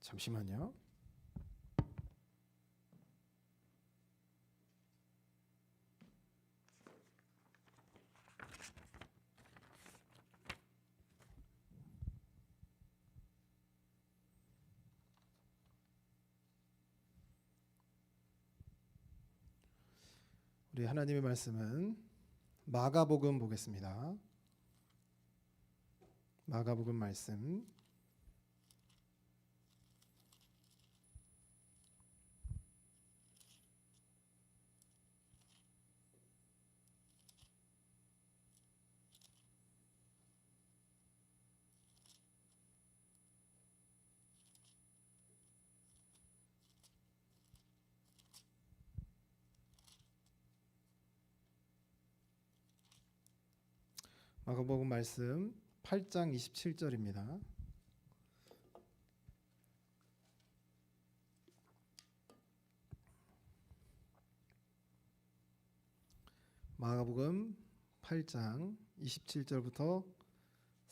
잠시만요. 우리 하나님의 말씀은 마가복음 보겠습니다. 마가복음 말씀 마가복음 말씀 8장 27절입니다. 마가복음 8장 27절부터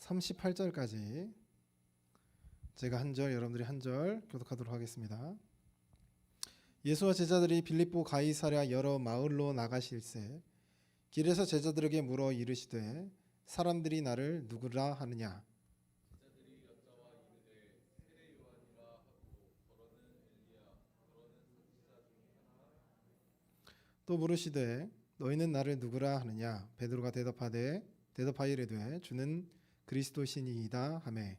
38절까지 제가 한 절, 여러분들이 한 절 교독하도록 하겠습니다. 예수와 제자들이 빌립보 가이사랴 여러 마을로 나가실새 길에서 제자들에게 물어 이르시되 사람들이 나를 누구라 하느냐? 또 물으시되 너희는 나를 누구라 하느냐? 베드로가 대답하이르되 주는 그리스도시니이다 하매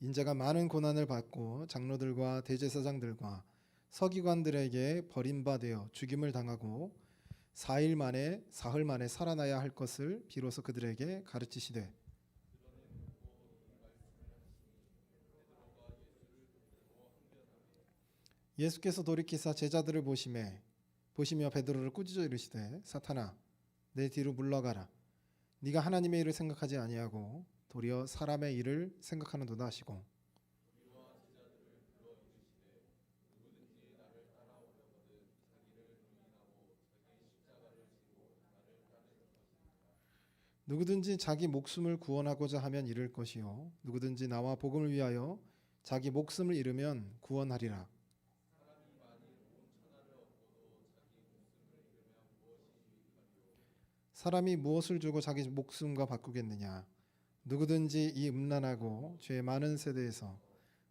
인자가 많은 고난을 받고 장로들과 대제사장들과 서기관들에게 버림받아 죽임을 당하고 사흘 만에 살아나야 할 것을 비로소 그들에게 가르치시되 예수께서 돌이키사 제자들을 보시며 베드로를 꾸짖어 이르시되 사탄아 내 뒤로 물러가라 네가 하나님의 일을 생각하지 아니하고 도리어 사람의 일을 생각하는도다 하시고 누구든지 자기 목숨을 구원하고자 하면 잃을 것이요 누구든지 나와 복음을 위하여 자기 목숨을 잃으면 구원하리라. 사람이 무엇을 주고 자기 목숨과 바꾸겠느냐? 누구든지 이 음란하고 죄 많은 세대에서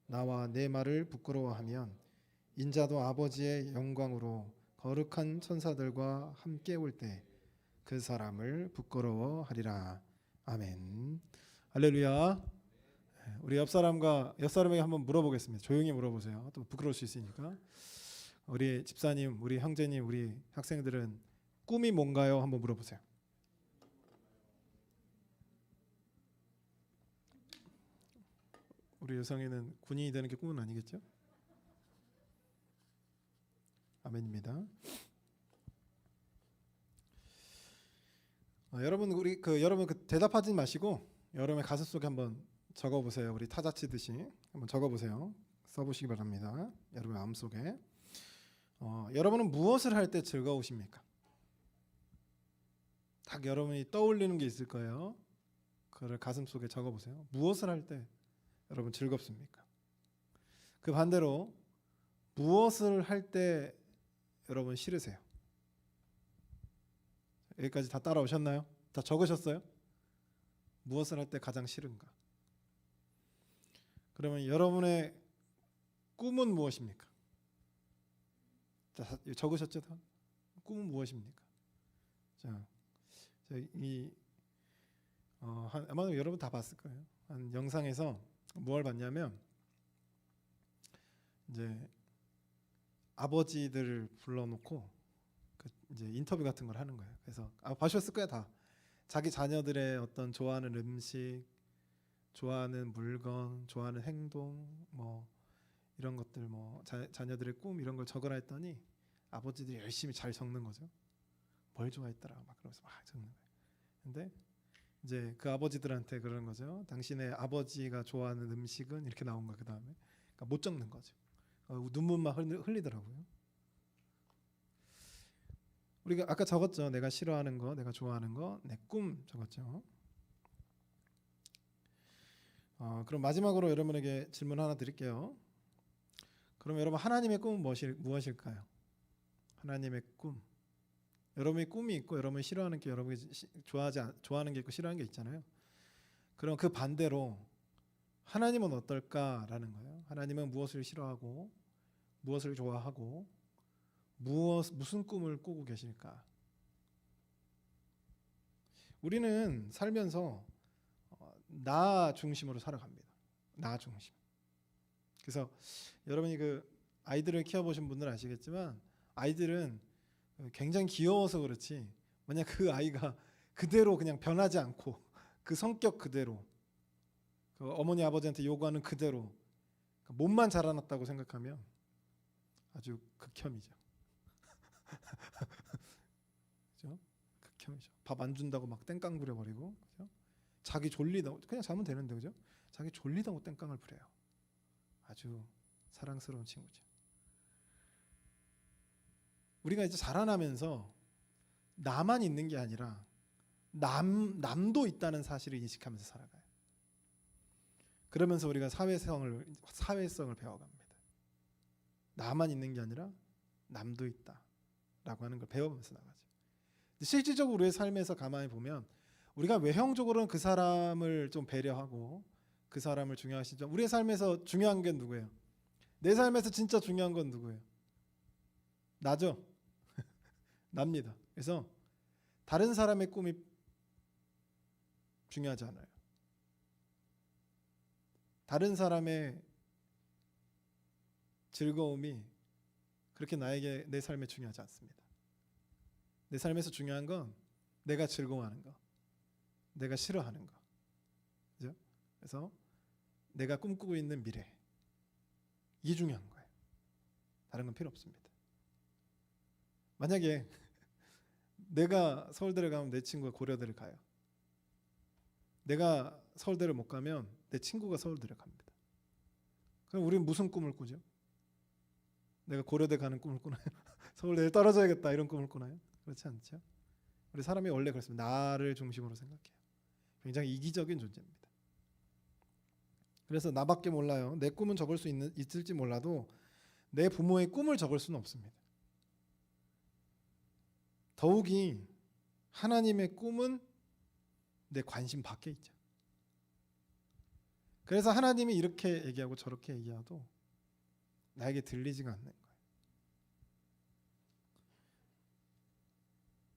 나와 내 말을 부끄러워하면 인자도 아버지의 영광으로 거룩한 천사들과 함께 올 때 그 사람을 부끄러워하리라. 아멘. 할렐루야. 우리 옆 사람에게 한번 물어보겠습니다. 조용히 물어보세요. 또 부끄러울 수 있으니까. 우리 집사님, 우리 형제님, 우리 학생들은 꿈이 뭔가요? 한번 물어보세요. 우리 여성이는 군인이 되는 게 꿈은 아니겠죠? 아멘입니다. 여러분 여러분 대답하지 마시고 여러분의 가슴 속에 한번 적어보세요. 우리 타자 치듯이 한번 적어보세요. 써보시기 바랍니다. 여러분의 마음 속에 여러분은 무엇을 할 때 즐거우십니까? 딱 여러분이 떠올리는 게 있을 거예요. 그걸 가슴 속에 적어보세요. 무엇을 할 때 여러분 즐겁습니까? 그 반대로 무엇을 할 때 여러분 싫으세요? 여기까지 다 따라오셨나요? 다 적으셨어요? 무엇을 할 때 가장 싫은가? 그러면 여러분의 꿈은 무엇입니까? 자, 적으셨죠? 다? 꿈은 무엇입니까? 자, 아마도 여러분 다 봤을 거예요. 한 영상에서 뭘 봤냐면 이제 아버지들을 불러놓고 이제 인터뷰 같은 걸 하는 거예요. 그래서 봐주셨을 거야 다. 자기 자녀들의 어떤 좋아하는 음식, 좋아하는 물건, 좋아하는 행동, 뭐 이런 것들, 뭐 자녀들의 꿈 이런 걸 적으라 했더니 아버지들이 열심히 잘 적는 거죠. 뭘 좋아했더라 막 그러면서 막 적는 거예요. 근데 이제 그 아버지들한테 그러는 거죠. 당신의 아버지가 좋아하는 음식은 이렇게 나온 거예요. 그 다음에 그러니까 못 적는 거죠. 눈물만 흘리더라고요. 우리가 아까 적었죠. 내가 싫어하는 거, 내가 좋아하는 거, 내 꿈 적었죠. 그럼 마지막으로 여러분에게 질문 하나 드릴게요. 그럼 여러분 하나님의 꿈은 무엇일까요? 하나님의 꿈. 여러분의 꿈이 있고 여러분이 싫어하는 게 여러분이 좋아하는 게 있고 싫어하는 게 있잖아요. 그럼 그 반대로 하나님은 어떨까라는 거예요. 하나님은 무엇을 싫어하고 무엇을 좋아하고 무슨 꿈을 꾸고 계실까? 우리는 살면서 나 중심으로 살아갑니다. 나 중심. 그래서 여러분이 그 아이들을 키워보신 분들은 아시겠지만 아이들은 굉장히 귀여워서 그렇지 만약 그 아이가 그대로 그냥 변하지 않고 그 성격 그대로 그 어머니 아버지한테 요구하는 그대로 몸만 자라났다고 생각하면 아주 극혐이죠. 그죠? 극혐이죠. 밥 안 준다고 막 땡깡 부려버리고, 그죠? 자기 졸리다고 그냥 자면 되는데, 그죠? 자기 졸리다고 땡깡을 부려요. 아주 사랑스러운 친구죠. 우리가 이제 자라나면서 나만 있는 게 아니라 남도 있다는 사실을 인식하면서 살아가요. 그러면서 우리가 사회성을 배워갑니다. 나만 있는 게 아니라 남도 있다라고 하는 걸 배워가면서 나가죠. 실질적으로 우리의 삶에서 가만히 보면 우리가 외형적으로는 그 사람을 좀 배려하고 그 사람을 중요하시죠. 우리의 삶에서 중요한 게 누구예요? 내 삶에서 진짜 중요한 건 누구예요? 나죠. 납니다. 그래서 다른 사람의 꿈이 중요하지 않아요. 다른 사람의 즐거움이 그렇게 내 삶에 중요하지 않습니다. 내 삶에서 중요한 건 내가 즐거워하는 거, 내가 싫어하는 거, 그죠? 그래서 내가 꿈꾸고 있는 미래, 이게 중요한 거예요. 다른 건 필요 없습니다. 만약에 내가 서울대를 가면 내 친구가 고려대를 가요. 내가 서울대를 못 가면 내 친구가 서울대를 갑니다. 그럼 우리는 무슨 꿈을 꾸죠? 내가 고려대 가는 꿈을 꾸나요? 서울대에 떨어져야겠다 이런 꿈을 꾸나요? 그렇지 않죠? 우리 사람이 원래 그렇습니다. 나를 중심으로 생각해요. 굉장히 이기적인 존재입니다. 그래서 나밖에 몰라요. 내 꿈은 적을 수 있을지 몰라도 내 부모의 꿈을 적을 수는 없습니다. 더욱이 하나님의 꿈은 내 관심 밖에 있죠. 그래서 하나님이 이렇게 얘기하고 저렇게 얘기해도 나에게 들리지가 않는 거예요.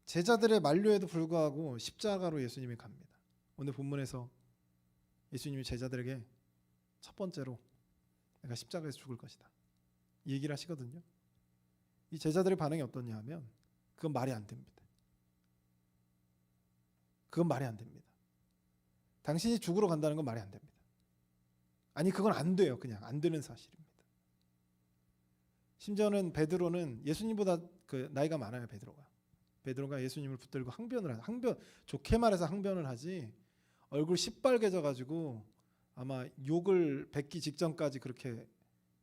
제자들의 만류에도 불구하고 십자가로 예수님이 갑니다. 오늘 본문에서 예수님이 제자들에게 첫 번째로 내가 십자가에서 죽을 것이다 이 얘기를 하시거든요. 이 제자들의 반응이 어떠냐 하면 그건 말이 안 됩니다. 그건 말이 안 됩니다. 당신이 죽으러 간다는 건 말이 안 됩니다. 아니 그건 안 돼요. 그냥 안 되는 사실입니다. 심지어는 베드로는 예수님보다 그 나이가 많아요. 베드로가 예수님을 붙들고 좋게 말해서 항변을 하지 얼굴 시빨개져 가지고 아마 욕을 뱉기 직전까지 그렇게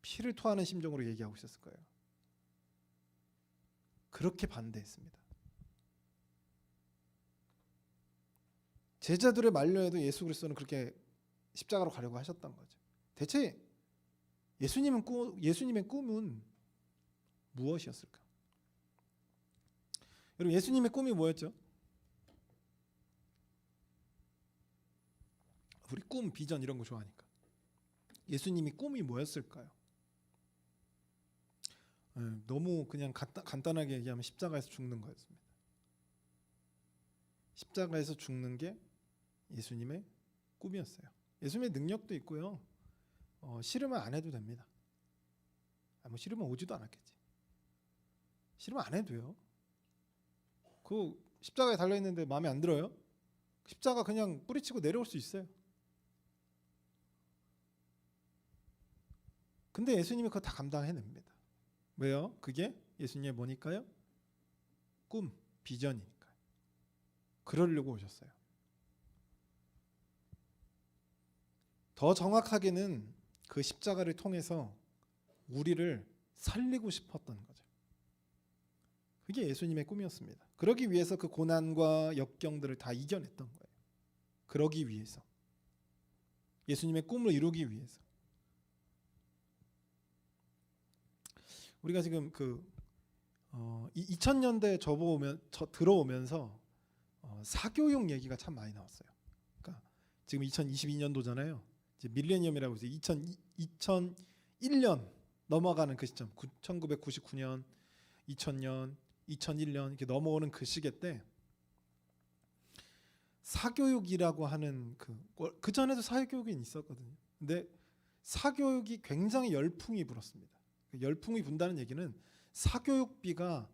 피를 토하는 심정으로 얘기하고 있었을 거예요. 그렇게 반대했습니다. 제자들의 만류에도 예수 그리스도는 그렇게 십자가로 가려고 하셨던 거죠. 대체 예수님의 꿈은 무엇이었을까? 여러분 예수님의 꿈이 뭐였죠? 우리 꿈, 비전 이런 거 좋아하니까. 예수님이 꿈이 뭐였을까요? 너무 그냥 간단하게 얘기하면 십자가에서 죽는 거였습니다. 십자가에서 죽는 게 예수님의 꿈이었어요. 예수님의 능력도 있고요. 싫으면 안 해도 됩니다. 뭐 싫으면 오지도 않았겠지. 싫으면 안 해도 돼요. 그 십자가에 달려 있는데 마음에 안 들어요? 십자가 그냥 뿌리치고 내려올 수 있어요. 근데 예수님이 그거 다 감당해냅니다. 왜요? 그게 예수님의 뭐니까요? 꿈, 비전이니까요. 그러려고 오셨어요. 더 정확하게는 그 십자가를 통해서 우리를 살리고 싶었던 거죠. 그게 예수님의 꿈이었습니다. 그러기 위해서 그 고난과 역경들을 다 이겨냈던 거예요. 그러기 위해서. 예수님의 꿈을 이루기 위해서. 우리가 지금 2000년대 들어오면서 사교육 얘기가 참 많이 나왔어요. 그러니까 지금 2022년도잖아요. 이제 밀레니엄이라고 해서 2001년 넘어가는 그 시점, 1999년, 2000년, 2001년 이렇게 넘어오는 그 시기 때 사교육이라고 하는 그 전에도 사교육이 있었거든요. 근데 사교육이 굉장히 열풍이 불었습니다. 열풍이 분다는 얘기는 사교육비가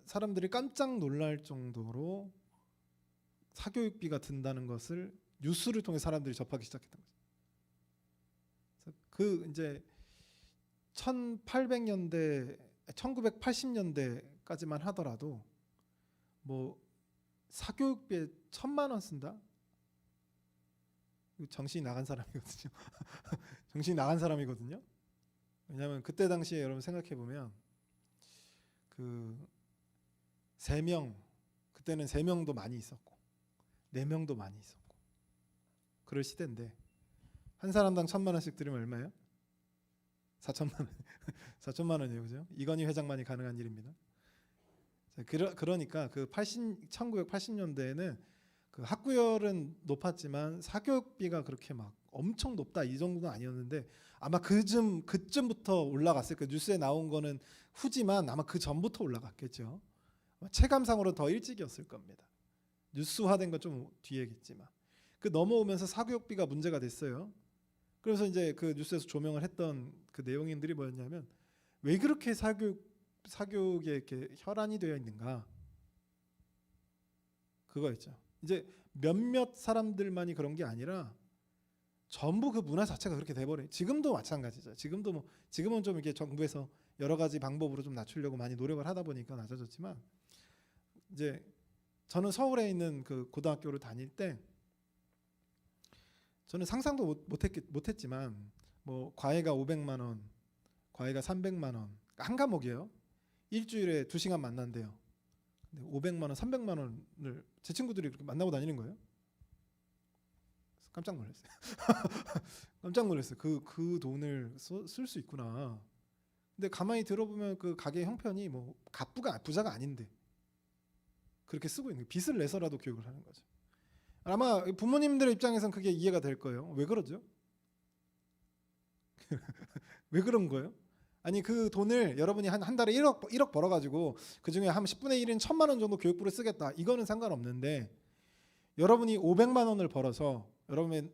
사람들이 깜짝 놀랄 정도로 사교육비가 든다는 것을 뉴스를 통해 사람들이 접하기 시작했던 거죠. 그 이제 1800년대, 1980년대까지만 하더라도 뭐 사교육비에 1000만 원 쓴다? 정신이 나간 사람이거든요. 정신이 나간 사람이거든요. 왜냐하면 그때 당시에 여러분 생각해 보면 그 3명, 그때는 3명도 많이 있었고 4명도 많이 있었고 그럴 시대인데 한 사람당 1000만 원씩 들으면 얼마예요? 4천만 원. 4천만 원이에요, 그죠? 이건희 회장만이 가능한 일입니다. 그러니까 1980년대에는 그 학구열은 높았지만 사교육비가 그렇게 막 엄청 높다 이 정도는 아니었는데 아마 그쯤부터 올라갔을 거예요. 뉴스에 나온 거는 후지만 아마 그 전부터 올라갔겠죠. 체감상으로 더 일찍이었을 겁니다. 뉴스화된 건 좀 뒤에겠지만 그 넘어오면서 사교육비가 문제가 됐어요. 그래서 이제 그 뉴스에서 조명을 했던 그 내용인들이 뭐였냐면 왜 그렇게 사교육에 이렇게 혈안이 되어 있는가? 그거였죠. 이제 몇몇 사람들만이 그런 게 아니라 전부 그 문화 자체가 그렇게 돼버려요. 지금도 마찬가지죠. 지금은 좀 이렇게 정부에서 여러 가지 방법으로 좀 낮추려고 많이 노력을 하다 보니까 낮아졌지만 이제 저는 서울에 있는 그 고등학교를 다닐 때 저는 상상도 못했지만 뭐 과외가 500만 원, 과외가 300만 원, 한 과목이에요. 일주일에 2시간 만난대요. 근데 500만 원, 300만 원을 제 친구들이 그렇게 만나고 다니는 거예요. 깜짝 놀랐어요. 깜짝 놀랐어요. 그 돈을 쓸 수 있구나. 근데 가만히 들어보면 그 가게 형편이 뭐 부자가 아닌데 그렇게 쓰고 있는 거예요. 빚을 내서라도 교육을 하는 거죠. 아마 부모님들의 입장에선 그게 이해가 될 거예요. 왜 그러죠? 왜 그런 거예요? 아니 그 돈을 여러분이 한 달에 1억 벌어가지고 그 중에 한 10분의 1인 1000만 원 정도 교육비로 쓰겠다. 이거는 상관없는데 여러분이 500만 원을 벌어서 여러분의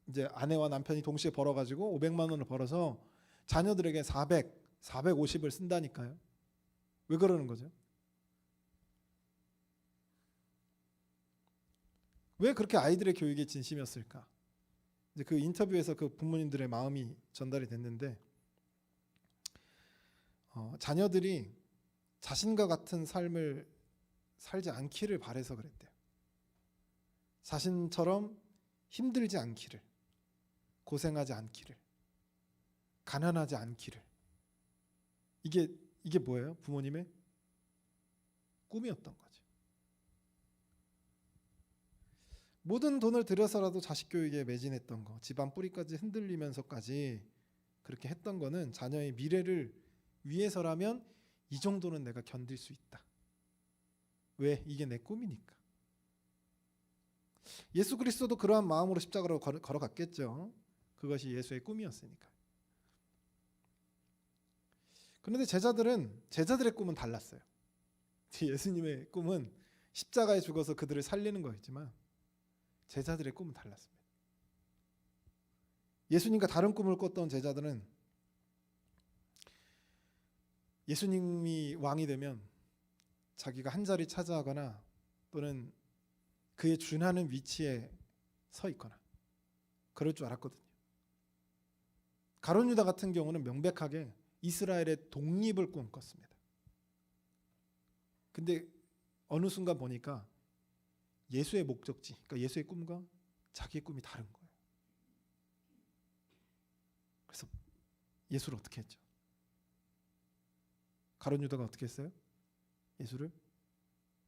이제 아내와 남편이 동시에 벌어가지고 500만 원을 벌어서 자녀들에게 450을 쓴다니까요. 왜 그러는 거죠? 왜 그렇게 아이들의 교육에 진심이었을까? 이제 그 인터뷰에서 그 부모님들의 마음이 전달이 됐는데 자녀들이 자신과 같은 삶을 살지 않기를 바래서 그랬대요. 자신처럼 힘들지 않기를, 고생하지 않기를, 가난하지 않기를. 이게 뭐예요? 부모님의 꿈이었던 거죠. 모든 돈을 들여서라도 자식 교육에 매진했던 거, 집안 뿌리까지 흔들리면서까지 그렇게 했던 거는 자녀의 미래를 위해서라면 이 정도는 내가 견딜 수 있다. 왜? 이게 내 꿈이니까. 예수 그리스도도 그러한 마음으로 십자가로 걸어갔겠죠. 그것이 예수의 꿈이었으니까. 그런데 제자들의 꿈은 달랐어요. 예수님의 꿈은 십자가에 죽어서 그들을 살리는 거였지만 제자들의 꿈은 달랐습니다. 예수님과 다른 꿈을 꿨던 제자들은 예수님이 왕이 되면 자기가 한 자리 차지하거나 또는 그에 준하는 위치에 서 있거나 그럴 줄 알았거든요. 가룟 유다 같은 경우는 명백하게 이스라엘의 독립을 꿈꿨습니다. 근데 어느 순간 보니까 예수의 목적지, 그러니까 예수의 꿈과 자기의 꿈이 다른 거예요. 그래서 예수를 어떻게 했죠? 가룟 유다가 어떻게 했어요? 예수를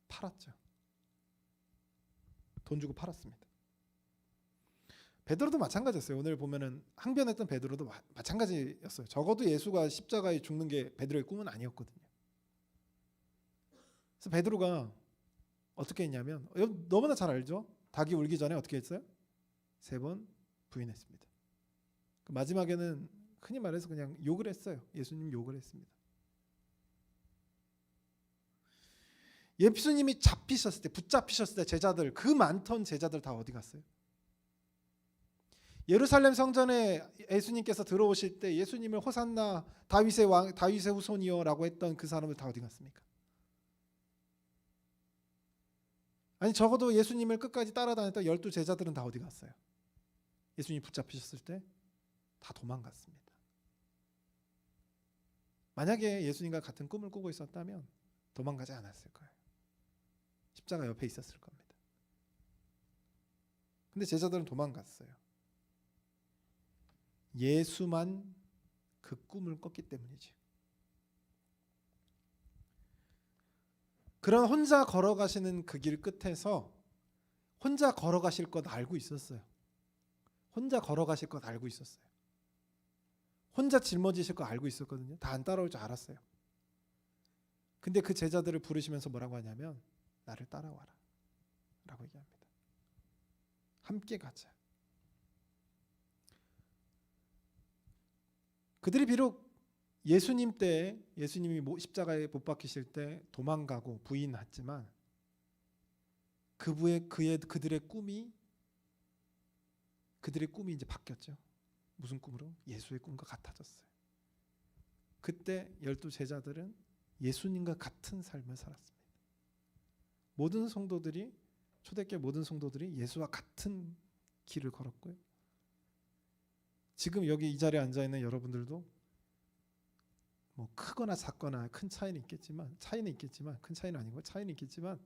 팔았죠. 돈 주고 팔았습니다. 베드로도 마찬가지였어요. 오늘 보면은 항변했던 베드로도 마찬가지였어요. 적어도 예수가 십자가에 죽는 게 베드로의 꿈은 아니었거든요. 그래서 베드로가 어떻게 했냐면, 너무나 잘 알죠? 닭이 울기 전에 어떻게 했어요? 3번 부인했습니다. 마지막에는 흔히 말해서 그냥 욕을 했어요. 예수님 욕을 했습니다. 예수님이 잡히셨을 때, 붙잡히셨을 때 제자들, 그 많던 제자들 다 어디 갔어요? 예루살렘 성전에 예수님께서 들어오실 때 예수님을 호산나 다윗의 왕, 다윗의 후손이여라고 했던 그 사람들 다 어디 갔습니까? 아니 적어도 예수님을 끝까지 따라다녔던 12 제자들은 다 어디 갔어요? 예수님이 붙잡히셨을 때 다 도망갔습니다. 만약에 예수님과 같은 꿈을 꾸고 있었다면 도망가지 않았을 거예요. 십자가 옆에 있었을 겁니다. 근데 제자들은 도망갔어요. 예수만 그 꿈을 꿨기 때문이죠. 그런 혼자 걸어가시는 그 길 끝에서 혼자 걸어가실 것 알고 있었어요. 혼자 걸어가실 것 알고 있었어요. 혼자 짊어지실 거 알고 있었거든요. 다 안 따라올 줄 알았어요. 근데 그 제자들을 부르시면서 뭐라고 하냐면 나를 따라와라 라고 얘기합니다. 함께 가자. 그들이 비록 예수님 때, 예수님이 십자가에 못 박히실 때 도망가고 부인했지만 그들의 꿈이 이제 바뀌었죠. 무슨 꿈으로? 예수의 꿈과 같아졌어요. 그때 12 제자들은 예수님과 같은 삶을 살았습니다. 모든 성도들이, 초대교회 모든 성도들이 예수와 같은 길을 걸었고요. 지금 여기 이 자리에 앉아있는 여러분들도 뭐 크거나 작거나 큰 차이는 있겠지만 큰 차이는 아니고 차이는 있겠지만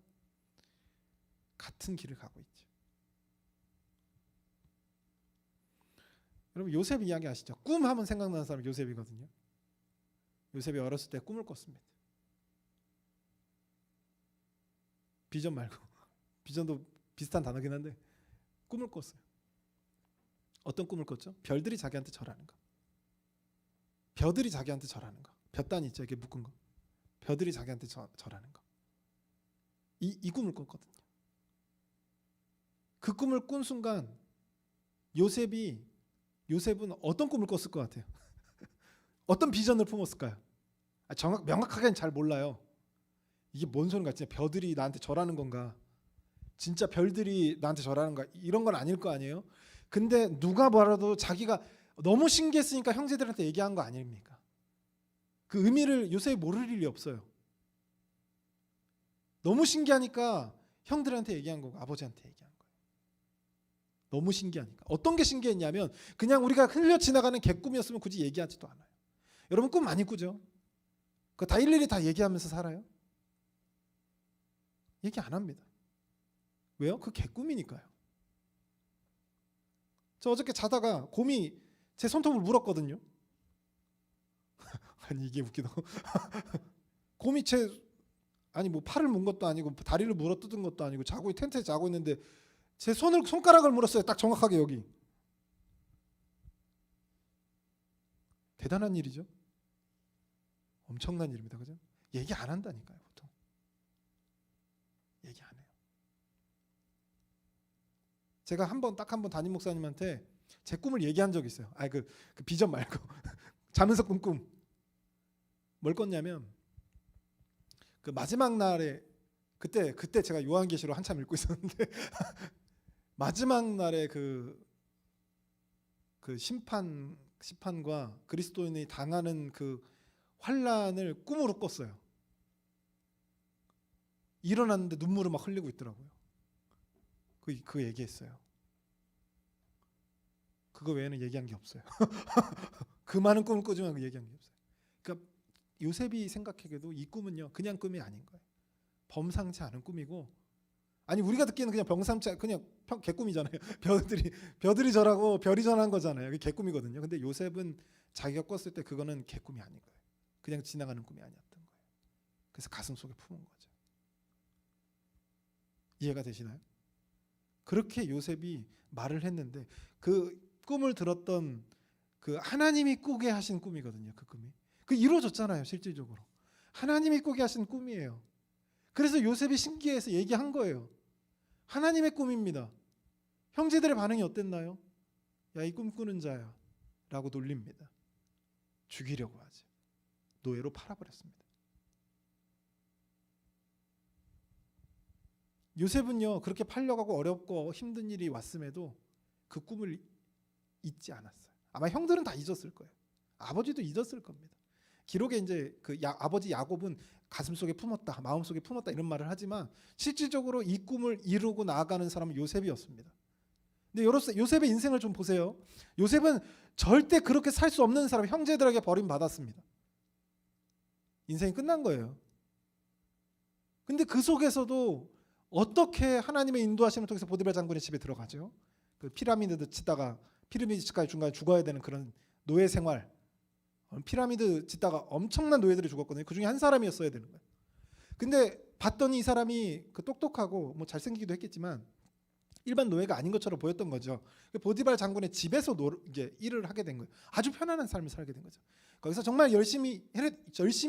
같은 길을 가고 있죠. 여러분 요셉 이야기 아시죠? 꿈 하면 생각나는 사람 요셉이거든요. 요셉이 어렸을 때 꿈을 꿨습니다. 비전 말고 비전도 비슷한 단어긴 한데 꿈을 꿨어요. 어떤 꿈을 꿨죠? 별들이 자기한테 절하는 거. 벼들이 자기한테 절하는 거. 볕단이 있죠. 이게 묶은 거. 벼들이 자기한테 절하는 거. 이 꿈을 꿨거든요. 그 꿈을 꾼 순간 요셉은 어떤 꿈을 꿨을 것 같아요? 어떤 비전을 품었을까요? 명확하게는 잘 몰라요. 이게 뭔 소린가? 진짜 벼들이 나한테 절하는 건가? 진짜 별들이 나한테 절하는 건가? 이런 건 아닐 거 아니에요? 근데 누가 봐도 자기가 너무 신기했으니까 형제들한테 얘기한 거 아닙니까? 그 의미를 요셉이 모를 일이 없어요. 너무 신기하니까 형들한테 얘기한 거고 아버지한테 얘기한 거예요. 너무 신기하니까. 어떤 게 신기했냐면 그냥 우리가 흘려 지나가는 개꿈이었으면 굳이 얘기하지도 않아요. 여러분 꿈 많이 꾸죠? 그거 다 일일이 다 얘기하면서 살아요? 얘기 안 합니다. 왜요? 그 개꿈이니까요. 저 어저께 자다가 곰이 제 손톱을 물었거든요. 아니 이게 웃기다. 곰이 뭐 팔을 문 것도 아니고 다리를 물어 뜯은 것도 아니고 텐트에 자고 있는데 제 손가락을 물었어요. 딱 정확하게 여기. 대단한 일이죠. 엄청난 일입니다. 그죠? 얘기 안 한다니까요, 보통. 얘기 안 해요. 제가 딱 한 번 담임 목사님한테 제 꿈을 얘기한 적이 있어요. 그 비전 말고 자면서 꾼 꿈. 뭘 꿨냐면 그 마지막 날에 그때 제가 요한계시록 한참 읽고 있었는데 마지막 날에 그 심판과 그리스도인이 당하는 그 환란을 꿈으로 꿨어요. 일어났는데 눈물을 막 흘리고 있더라고요. 그 얘기했어요. 그거 외에는 얘기한 게 없어요. 그 많은 꿈을 꾸지만 얘기한 게 없어요. 그러니까 요셉이 생각하기에도 이 꿈은요 그냥 꿈이 아닌 거예요. 범상치 않은 꿈이고, 아니 우리가 듣기에는 그냥 그냥 개꿈이잖아요. 벼들이 절하고 별이 전한 거잖아요. 그게 개꿈이거든요. 근데 요셉은 자기가 꿨을 때 그거는 개꿈이 아닌 거예요. 그냥 지나가는 꿈이 아니었던 거예요. 그래서 가슴 속에 품은 거죠. 이해가 되시나요? 그렇게 요셉이 말을 했는데 그 꿈을 들었던 그 하나님이 꾸게 하신 꿈이거든요. 그 꿈이 그 이루어졌잖아요. 실질적으로 하나님이 꾸게 하신 꿈이에요. 그래서 요셉이 신기해서 얘기한 거예요. 하나님의 꿈입니다. 형제들의 반응이 어땠나요? 야, 이 꿈꾸는 자야 라고 놀립니다. 죽이려고 하죠. 노예로 팔아버렸습니다. 요셉은요 그렇게 팔려가고 어렵고 힘든 일이 왔음에도 그 꿈을 잊지 않았어요. 아마 형들은 다 잊었을 거예요. 아버지도 잊었을 겁니다. 기록에 이제 그 아버지 야곱은 가슴 속에 품었다, 마음 속에 품었다 이런 말을 하지만 실질적으로 이 꿈을 이루고 나아가는 사람은 요셉이었습니다. 근데 요셉의 인생을 좀 보세요. 요셉은 절대 그렇게 살 수 없는 사람, 형제들에게 버림받았습니다. 인생이 끝난 거예요. 근데 그 속에서도 어떻게 하나님의 인도하심을 통해서 보디발 장군의 집에 들어가죠? 그 피라미드 짓다가 피라미드 집까지 중간에 죽어야 되는 그런 노예 생활. 피라미드 짓다가 엄청난 노예들이 죽었거든요. 그 중에 한 사람이었어야 되는 거예요. 근데 봤더니 이 사람이 그 똑똑하고 뭐 잘생기기도 했겠지만 일반 노예가 아닌 것처럼 보였던 거죠. 보디발 장군의 집에서 이제 일을 하게 된 거예요. 아주 편안한 삶을 살게 된 거죠. 거기서 정말 열심히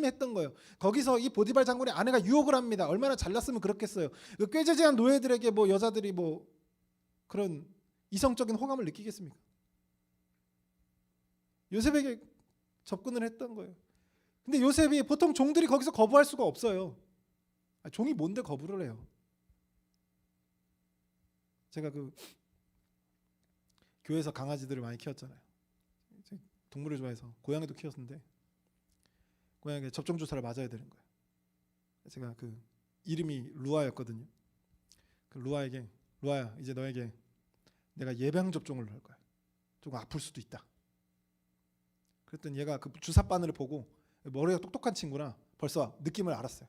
했던 거예요. 거기서 이 보디발 장군의 아내가 유혹을 합니다. 얼마나 잘났으면 그렇겠어요. 그 꾀죄죄한 노예들에게 뭐 여자들이 뭐 그런 이성적인 호감을 느끼겠습니까? 요셉에게 접근을 했던 거예요. 근데 요셉이 보통 종들이 거기서 거부할 수가 없어요. 종이 뭔데 거부를 해요? 제가 그 교회에서 강아지들을 많이 키웠잖아요. 동물을 좋아해서 고양이도 키웠는데 고양이에게 접종 주사를 맞아야 되는 거예요. 제가 그 이름이 루아였거든요. 그 루아에게 루아야 이제 너에게 내가 예방 접종을 할 거야. 조금 아플 수도 있다. 그랬더니 얘가 그 주사 바늘을 보고 머리가 똑똑한 친구라 벌써 느낌을 알았어요.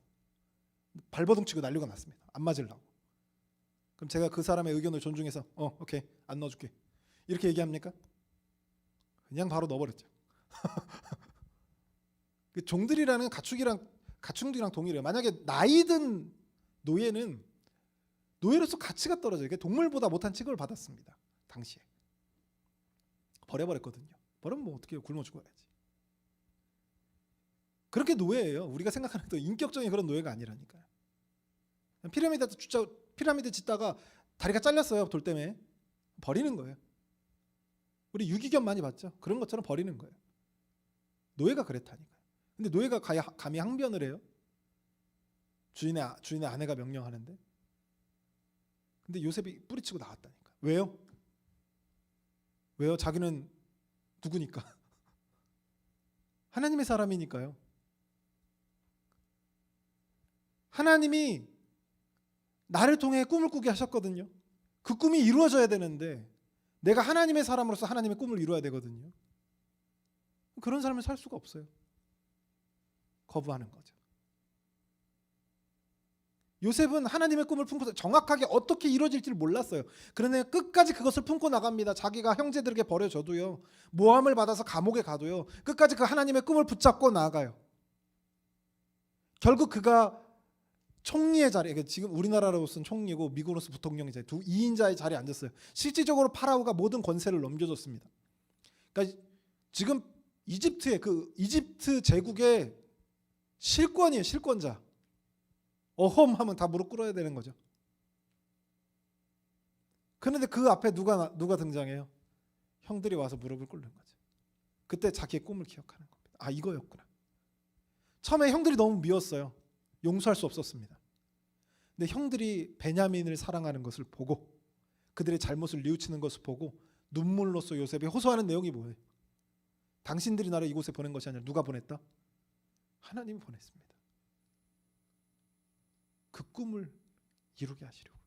발버둥 치고 난리가 났습니다. 안 맞으려고. 그럼 제가 그 사람의 의견을 존중해서 오케이 안 넣어줄게 이렇게 얘기합니까? 그냥 바로 넣어버렸죠. 그 종들이라는 가축들이랑 동일해요. 만약에 나이든 노예는 노예로서 가치가 떨어져요. 동물보다 못한 취급을 받았습니다. 당시에 버려버렸거든요. 버리면 뭐 어떻게 굶어 죽어야지. 그렇게 노예예요. 우리가 생각하는 또 인격적인 그런 노예가 아니라니까요. 피라미드 짓다가 다리가 잘렸어요. 돌 때문에 버리는 거예요. 우리 유기견 많이 봤죠? 그런 것처럼 버리는 거예요. 노예가 그랬다니까요. 근데 노예가 감히 항변을 해요? 주인의 아내가 명령하는데. 근데 요셉이 뿌리치고 나왔다니까. 왜요? 왜요? 자기는 누구니까? 하나님의 사람이니까요. 하나님이 나를 통해 꿈을 꾸게 하셨거든요. 그 꿈이 이루어져야 되는데 내가 하나님의 사람으로서 하나님의 꿈을 이루어야 되거든요. 그런 삶을 살 수가 없어요. 거부하는 거죠. 요셉은 하나님의 꿈을 품고 정확하게 어떻게 이루어질지를 몰랐어요. 그러나 끝까지 그것을 품고 나갑니다. 자기가 형제들에게 버려져도요. 모함을 받아서 감옥에 가도요. 끝까지 그 하나님의 꿈을 붙잡고 나아가요. 결국 그가 총리의 자리에, 지금 우리나라로서는 총리고 미국으로서 부통령의 자리, 2인자의 자리에 앉았어요. 실질적으로 파라오가 모든 권세를 넘겨줬습니다. 그러니까 지금 이집트 제국의 실권이에요. 실권자. 어험하면 다 무릎 꿇어야 되는 거죠. 그런데 그 앞에 누가 등장해요? 형들이 와서 무릎을 꿇는 거죠. 그때 자기의 꿈을 기억하는 겁니다. 아, 이거였구나. 처음에 형들이 너무 미웠어요. 용서할 수 없었습니다. 근데 형들이 베냐민을 사랑하는 것을 보고 그들의 잘못을 뉘우치는 것을 보고 눈물로써 요셉이 호소하는 내용이 뭐예요? 당신들이 나를 이곳에 보낸 것이 아니라 누가 보냈다? 하나님이 보냈습니다. 그 꿈을 이루게 하시려고.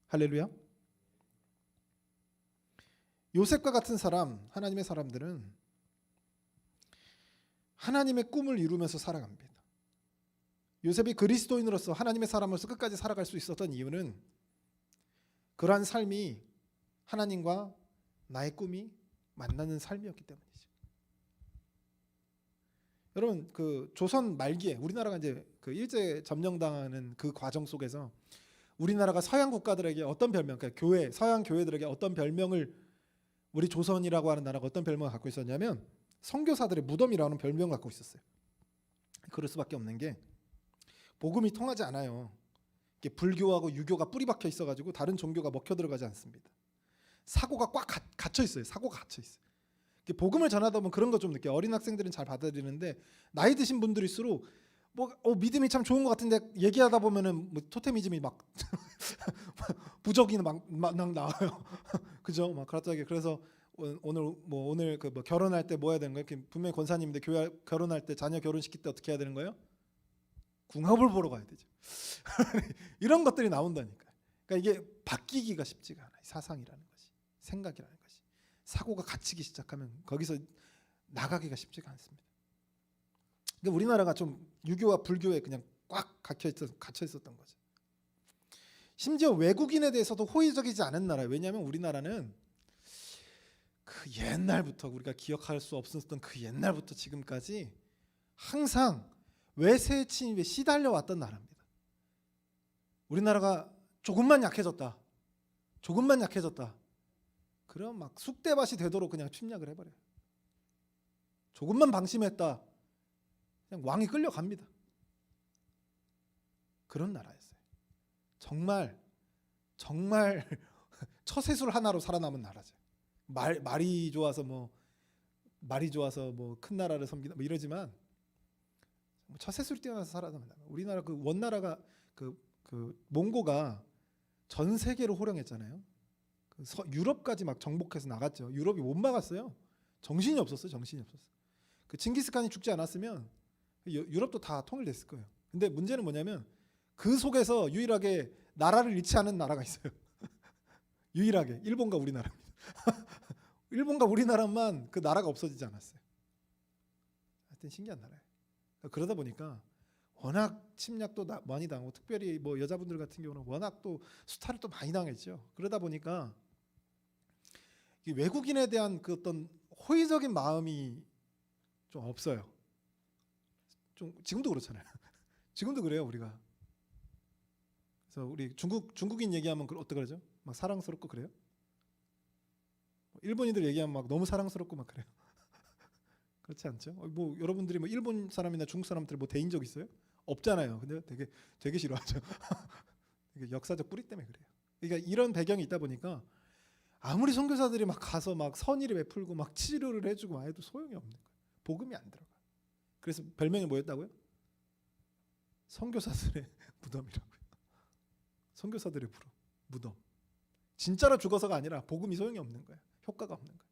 할렐루야. 요셉과 같은 사람, 하나님의 사람들은 하나님의 꿈을 이루면서 살아갑니다. 요셉이 그리스도인으로서 하나님의 사람으로서 끝까지 살아갈 수 있었던 이유는 그러한 삶이 하나님과 나의 꿈이 만나는 삶이었기 때문이죠. 여러분, 그 조선 말기에 우리나라가 이제 그 일제 점령당하는 그 과정 속에서 우리나라가 서양 국가들에게 어떤 별명, 그러니까 교회, 서양 교회들에게 어떤 별명을, 우리 조선이라고 하는 나라가 어떤 별명을 갖고 있었냐면 선교사들의 무덤이라는 별명을 갖고 있었어요. 그럴 수밖에 없는 게 복음이 통하지 않아요. 이게 불교하고 유교가 뿌리 박혀 있어가지고 다른 종교가 먹혀 들어가지 않습니다. 사고가 꽉 갇혀 있어요. 사고가 갇혀 있어요. 복음을 전하다 보면 그런 거 좀 느껴요. 어린 학생들은 잘 받아들이는데 나이 드신 분들일수록 뭐 믿음이 참 좋은 것 같은데 얘기하다 보면은 뭐 토테미즘이 막 부적이 막 나와요. 그죠? 막 갑자기 그래서 오늘 그 뭐 결혼할 때 뭐 해야 되는 거예요? 분명히 권사님인데 교회 결혼할 때 자녀 결혼시킬 때 어떻게 해야 되는 거예요? 궁합을 보러 가야 되죠. 이런 것들이 나온다니까. 그러니까 이게 바뀌기가 쉽지가 않아요. 사상이라는 것이, 생각이라는 것이, 사고가 갇히기 시작하면 거기서 나가기가 쉽지가 않습니다. 그러니까 우리나라가 좀 유교와 불교에 그냥 꽉 갇혀 있었던 거죠. 심지어 외국인에 대해서도 호의적이지 않은 나라예요. 왜냐하면 우리나라는 그 옛날부터, 우리가 기억할 수 없었던 그 옛날부터 지금까지 항상 외세의 침입에 시달려 왔던 나라입니다. 우리나라가 조금만 약해졌다. 그럼 막 쑥대밭이 되도록 그냥 침략을 해버려요. 조금만 방심했다. 그냥 왕이 끌려갑니다. 그런 나라였어요. 정말 처세술 하나로 살아남은 나라죠. 말이 좋아서 뭐 큰 나라를 섬기다 뭐 이러지만 처세술 뛰어나서 살아남은 나라. 우리나라 그 원나라가 그 몽고가 전 세계로 호령했잖아요. 유럽까지 막 정복해서 나갔죠. 유럽이 못 막았어요. 정신이 없었어요. 그 칭기스칸이 죽지 않았으면 유럽도 다 통일됐을 거예요. 근데 문제는 뭐냐면 그 속에서 유일하게 나라를 잃지 않은 나라가 있어요. 유일하게 일본과 우리나라입니다. 일본과 우리나라만 그 나라가 없어지지 않았어요. 하여튼 신기한 나라예요. 그러다 보니까 워낙 침략도 많이 당하고, 특별히 뭐 여자분들 같은 경우는 워낙 또 수탈을 또 많이 당했죠. 그러다 보니까 이 외국인에 대한 그 어떤 호의적인 마음이 좀 없어요. 좀 지금도 그렇잖아요. 지금도 그래요, 우리가. 그래서 우리 중국인 얘기하면 어떻게 그러죠? 막 사랑스럽고 그래요? 일본인들 얘기하면 막 너무 사랑스럽고 막 그래요. 그렇지 않죠? 뭐 여러분들이 뭐 일본 사람이나 중국 사람들 뭐 대인 적 있어요? 없잖아요. 근데 되게 싫어하죠. 이게 역사적 뿌리 때문에 그래요. 그러니까 이런 배경이 있다 보니까 아무리 선교사들이 막 가서 막 선의를 베풀고 막 치료를 해주고 막 해도 소용이 없는 거예요. 복음이 안 들어가. 그래서 별명이 뭐였다고요? 선교사들의 무덤이라고요. 선교사들의 무덤. 진짜로 죽어서가 아니라 복음이 소용이 없는 거예요. 효과가 없는 거예요.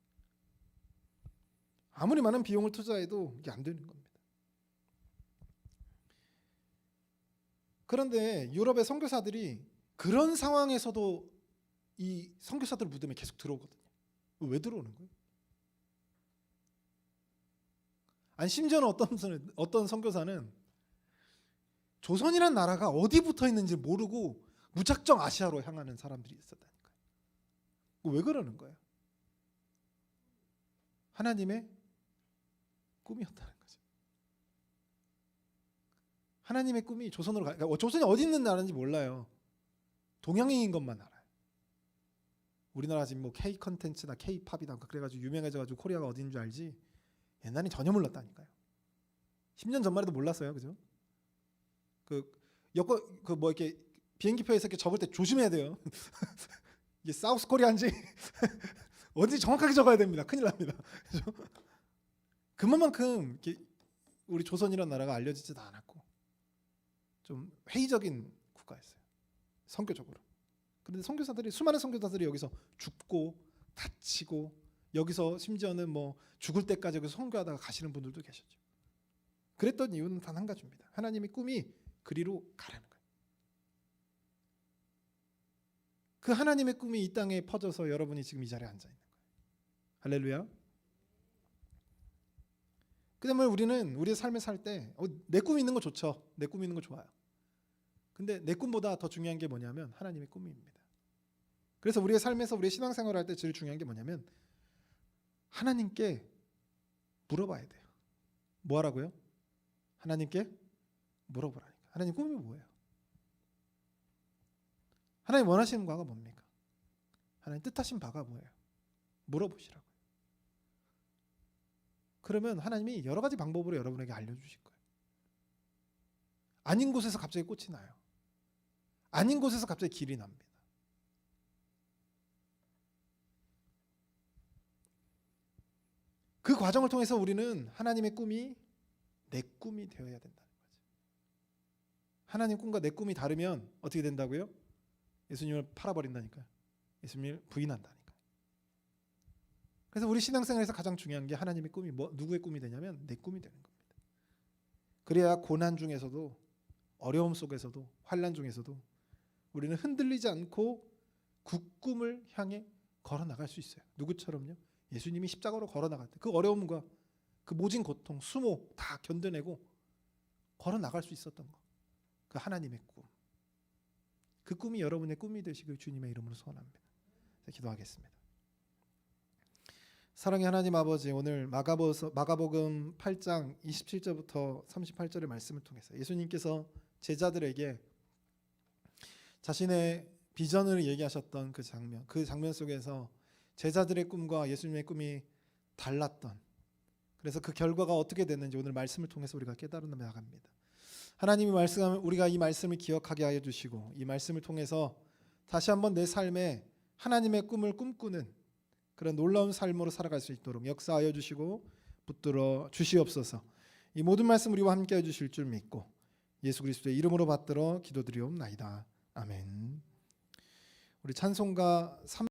아무리 많은 비용을 투자해도 이게 안 되는 겁니다. 그런데 유럽의 선교사들이 그런 상황에서도 이 선교사들 무덤에 계속 들어오거든요. 왜 들어오는 거예요? 아니 심지어는 어떤 선교사는 조선이라는 나라가 어디 붙어 있는지 모르고 무작정 아시아로 향하는 사람들이 있었다니까요. 왜 그러는 거예요? 하나님의 꿈이었다는 거죠. 하나님의 꿈이 조선으로 그러니까 조선이 어디 있는 나라인지 몰라요. 동양인인 것만 알아요. 우리나라 지금 뭐 K 컨텐츠나 K 팝이다 그래가지고 유명해져가지고 코리아가 어디인 줄 알지. 옛날엔 전혀 몰랐다니까요. 10년 전만 해도 몰랐어요, 그죠? 뭐 이렇게 비행기표에서 이렇게 적을 때 조심해야 돼요. 이게 사우스 코리아인지 어디 정확하게 적어야 됩니다. 큰일 납니다. 그죠? 그만큼 우리 조선이라는 나라가 알려지지도 않았고 좀 회의적인 국가였어요. 선교적으로. 그런데 수많은 선교사들이 여기서 죽고 다치고 여기서 심지어는 뭐 죽을 때까지 여기서 선교하다가 가시는 분들도 계셨죠. 그랬던 이유는 단 한 가지입니다. 하나님의 꿈이 그리로 가라는 거예요. 그 하나님의 꿈이 이 땅에 퍼져서 여러분이 지금 이 자리에 앉아 있는 거예요. 할렐루야. 그다음에 우리는 우리의 삶을 살 때 내 꿈이 있는 거 좋죠. 내 꿈이 있는 거 좋아요. 근데 내 꿈보다 더 중요한 게 뭐냐면 하나님의 꿈입니다. 그래서 우리의 삶에서 우리의 신앙생활을 할 때 제일 중요한 게 뭐냐면 하나님께 물어봐야 돼요. 뭐 하라고요? 하나님께 물어보라니까. 하나님 꿈이 뭐예요? 하나님 원하시는 바가 뭡니까? 하나님 뜻하신 바가 뭐예요? 물어보시라고요. 그러면 하나님이 여러 가지 방법으로 여러분에게 알려주실 거예요. 아닌 곳에서 갑자기 꽃이 나요. 아닌 곳에서 갑자기 길이 납니다. 그 과정을 통해서 우리는 하나님의 꿈이 내 꿈이 되어야 된다는 거죠. 하나님 꿈과 내 꿈이 다르면 어떻게 된다고요? 예수님을 팔아버린다니까요. 예수님을 부인한다니까요. 그래서 우리 신앙생활에서 가장 중요한 게 하나님의 꿈이 누구의 꿈이 되냐면 내 꿈이 되는 겁니다. 그래야 고난 중에서도, 어려움 속에서도, 환난 중에서도 우리는 흔들리지 않고 굳꿈을 향해 걸어 나갈 수 있어요. 누구처럼요? 예수님이 십자가로 걸어 나갈 때 그 어려움과 그 모진 고통, 수모 다 견뎌내고 걸어 나갈 수 있었던 것. 그 하나님의 꿈. 그 꿈이 여러분의 꿈이 되시길 주님의 이름으로 소원합니다. 기도하겠습니다. 사랑의 하나님 아버지, 오늘 마가복음 8장 27절부터 38절의 말씀을 통해서 예수님께서 제자들에게 자신의 비전을 얘기하셨던 그 장면 속에서 제자들의 꿈과 예수님의 꿈이 달랐던, 그래서 그 결과가 어떻게 됐는지 오늘 말씀을 통해서 우리가 깨달아 나갑니다. 하나님이 말씀하면 우리가 이 말씀을 기억하게 하여 주시고, 이 말씀을 통해서 다시 한번 내 삶에 하나님의 꿈을 꿈꾸는 그런 놀라운 삶으로 살아갈 수 있도록 역사하여 주시고 붙들어 주시옵소서. 이 모든 말씀 우리와 함께 해 주실 줄 믿고 예수 그리스도의 이름으로 받들어 기도드리옵나이다. 아멘. 우리 찬송가